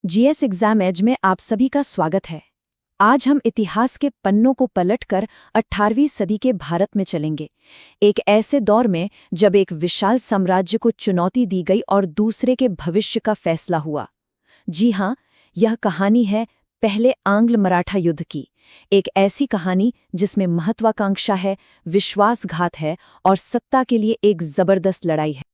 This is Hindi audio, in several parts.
जीएस एग्जाम एज में आप सभी का स्वागत है। आज हम इतिहास के पन्नों को पलटकर 18वीं सदी के भारत में चलेंगे, एक ऐसे दौर में जब एक विशाल साम्राज्य को चुनौती दी गई और दूसरे के भविष्य का फैसला हुआ। जी हाँ, यह कहानी है पहले आंग्ल मराठा युद्ध की, एक ऐसी कहानी जिसमें महत्वाकांक्षा है, विश्वासघात है और सत्ता के लिए एक जबरदस्त लड़ाई है।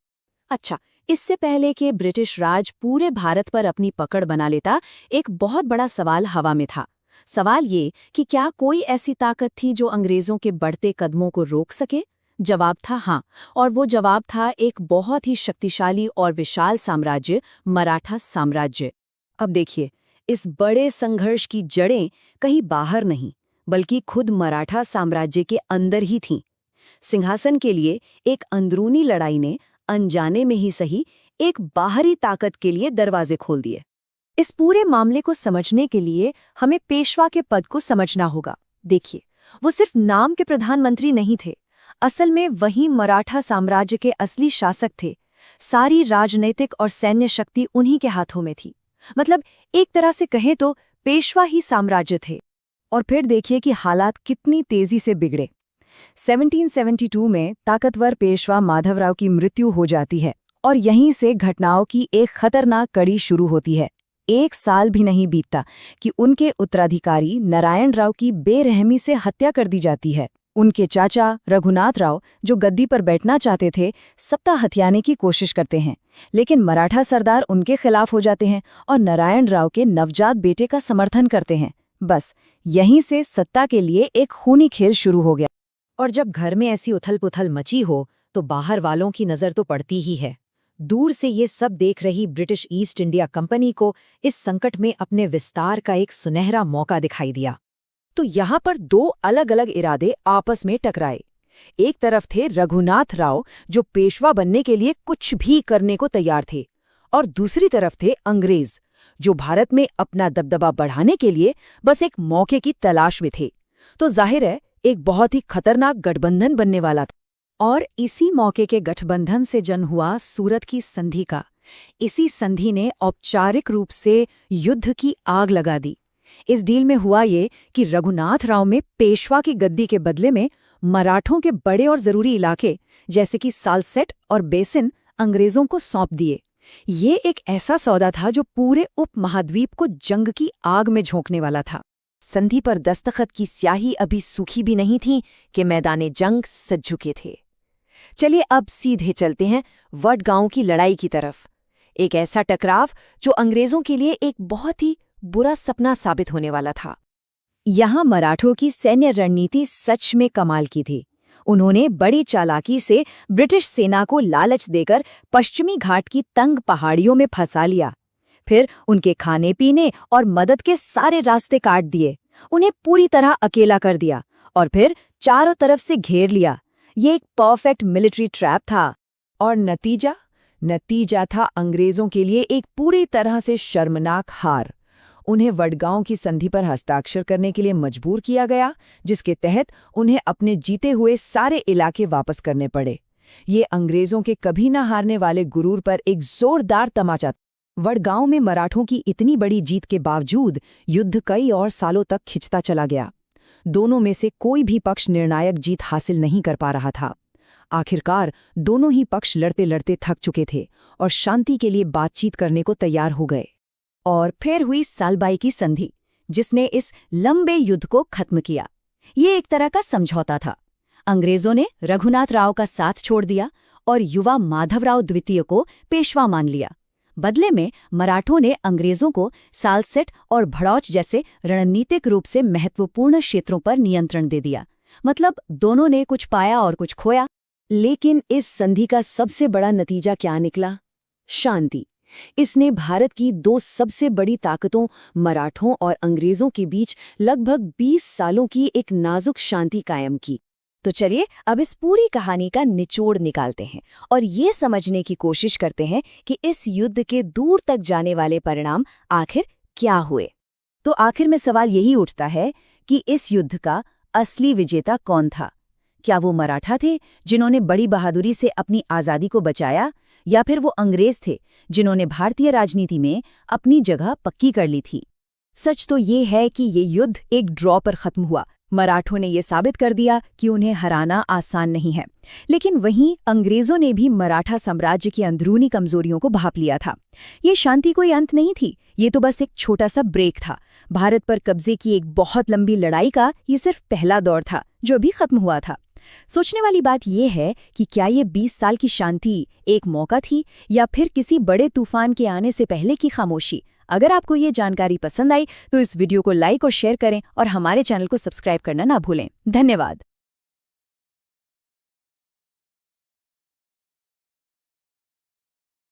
अच्छा, इससे पहले कि ब्रिटिश राज पूरे भारत पर अपनी पकड़ बना लेता, एक बहुत बड़ा सवाल हवा में था। सवाल ये कि क्या कोई ऐसी ताकत थी जो अंग्रेजों के बढ़ते कदमों को रोक सके? जवाब था हाँ, और वो जवाब था एक बहुत ही शक्तिशाली और विशाल साम्राज्य, मराठा साम्राज्य। अब देखिए, इस बड़े संघर्ष की जड़ें कहीं बाहर नहीं, बल्कि खुद मराठा साम्राज्य के अंदर ही थीं। सिंहासन के लिए एक अंदरूनी लड़ाई ने अनजाने में ही सही एक बाहरी ताकत के लिए दरवाजे खोल दिए। इस पूरे मामले को समझने के लिए हमें पेशवा के पद को समझना होगा। देखिए, वो सिर्फ नाम के प्रधानमंत्री नहीं थे, असल में वही मराठा साम्राज्य के असली शासक थे। सारी राजनीतिक और सैन्य शक्ति उन्हीं के हाथों में थी। मतलब एक तरह से कहें तो पेशवा ही साम्राज्य थे। और फिर देखिए कि हालात कितनी तेजी से बिगड़े। 1772 में ताकतवर पेशवा माधवराव की मृत्यु हो जाती है और यहीं से घटनाओं की एक खतरनाक कड़ी शुरू होती है। एक साल भी नहीं बीतता कि उनके उत्तराधिकारी नारायण राव की बेरहमी से हत्या कर दी जाती है। उनके चाचा रघुनाथ राव, जो गद्दी पर बैठना चाहते थे, सत्ता हथियाने की कोशिश करते हैं, लेकिन मराठा सरदार उनके खिलाफ हो जाते हैं और नारायण राव के नवजात बेटे का समर्थन करते हैं। बस यहीं से सत्ता के लिए एक खूनी खेल शुरू हो गया। और जब घर में ऐसी उथल-पुथल मची हो, तो बाहर वालों की नज़र तो पड़ती ही है। दूर से ये सब देख रही ब्रिटिश ईस्ट इंडिया कंपनी को इस संकट में अपने विस्तार का एक सुनहरा मौका दिखाई दिया। तो यहाँ पर दो अलग-अलग इरादे आपस में टकराए। एक तरफ थे रघुनाथ राव, जो पेशवा बनने के लिए कुछ भी करने को तैयार थे, और दूसरी तरफ थे अंग्रेज, जो भारत में अपना दबदबा बढ़ाने के लिए बस एक मौके की तलाश में थे। तो जाहिर है, एक बहुत ही खतरनाक गठबंधन बनने वाला था। और इसी मौके के गठबंधन से जन्म हुआ सूरत की संधि का। इसी संधि ने औपचारिक रूप से युद्ध की आग लगा दी। इस डील में हुआ ये कि रघुनाथ राव में पेशवा की गद्दी के बदले में मराठों के बड़े और जरूरी इलाके जैसे कि सालसेट और बेसिन अंग्रेजों को सौंप दिए। ये एक ऐसा सौदा था जो पूरे उपमहाद्वीप को जंग की आग में झोंकने वाला था। संधि पर दस्तखत की स्याही अभी सूखी भी नहीं थी कि मैदाने जंग सज चुके थे। चलिए अब सीधे चलते हैं वडगांव की लड़ाई की तरफ। एक ऐसा टकराव जो अंग्रेजों के लिए एक बहुत ही बुरा सपना साबित होने वाला था। यहाँ मराठों की सैन्य रणनीति सच में कमाल की थी। उन्होंने बड़ी चालाकी से ब्रिटिश सेना को लालच देकर पश्चिमी घाट की तंग पहाड़ियों में फंसा लिया। फिर उनके खाने पीने और मदद के सारे रास्ते काट दिए, उन्हें पूरी तरह अकेला कर दिया और फिर चारों तरफ से घेर लिया। ये एक परफेक्ट मिलिट्री ट्रैप था। और नतीजा था अंग्रेजों के लिए एक पूरी तरह से शर्मनाक हार। उन्हें वडगांव की संधि पर हस्ताक्षर करने के लिए मजबूर किया गया, जिसके तहत उन्हें अपने जीते हुए सारे इलाके वापस करने पड़े। ये अंग्रेजों के कभी न हारने वाले गुरूर पर एक जोरदार तमाचा। वडगांव में मराठों की इतनी बड़ी जीत के बावजूद युद्ध कई और सालों तक खिंचता चला गया। दोनों में से कोई भी पक्ष निर्णायक जीत हासिल नहीं कर पा रहा था। आखिरकार दोनों ही पक्ष लड़ते लड़ते थक चुके थे और शांति के लिए बातचीत करने को तैयार हो गए। और फिर हुई सालबाई की संधि, जिसने इस लंबे युद्ध को खत्म किया। ये एक तरह का समझौता था। अंग्रेजों ने रघुनाथ राव का साथ छोड़ दिया और युवा माधवराव द्वितीय को पेशवा मान लिया। बदले में मराठों ने अंग्रेजों को सालसेट और भड़ौच जैसे रणनीतिक रूप से महत्वपूर्ण क्षेत्रों पर नियंत्रण दे दिया। मतलब दोनों ने कुछ पाया और कुछ खोया। लेकिन इस संधि का सबसे बड़ा नतीजा क्या निकला? शांति। इसने भारत की दो सबसे बड़ी ताकतों मराठों और अंग्रेजों के बीच लगभग 20 सालों की एक नाजुक शांति कायम की। तो चलिए अब इस पूरी कहानी का निचोड़ निकालते हैं और ये समझने की कोशिश करते हैं कि इस युद्ध के दूर तक जाने वाले परिणाम आखिर क्या हुए। तो आखिर में सवाल यही उठता है कि इस युद्ध का असली विजेता कौन था? क्या वो मराठा थे जिन्होंने बड़ी बहादुरी से अपनी आज़ादी को बचाया, या फिर वो अंग्रेज थे जिन्होंने भारतीय राजनीति में अपनी जगह पक्की कर ली थी? सच तो ये है कि ये युद्ध एक ड्रॉ पर खत्म हुआ। मराठों ने ये साबित कर दिया कि उन्हें हराना आसान नहीं है। लेकिन वहीं अंग्रेजों ने भी मराठा साम्राज्य की अंदरूनी कमजोरियों को भांप लिया था। ये शांति कोई अंत नहीं थी, ये तो बस एक छोटा सा ब्रेक था। भारत पर कब्जे की एक बहुत लंबी लड़ाई का ये सिर्फ पहला दौर था जो अभी खत्म हुआ था। सोचने वाली बात यह है कि क्या ये 20 साल की शांति एक मौका थी या फिर किसी बड़े तूफान के आने से पहले की खामोशी? अगर आपको ये जानकारी पसंद आई तो इस वीडियो को लाइक और शेयर करें और हमारे चैनल को सब्सक्राइब करना ना भूलें। धन्यवाद।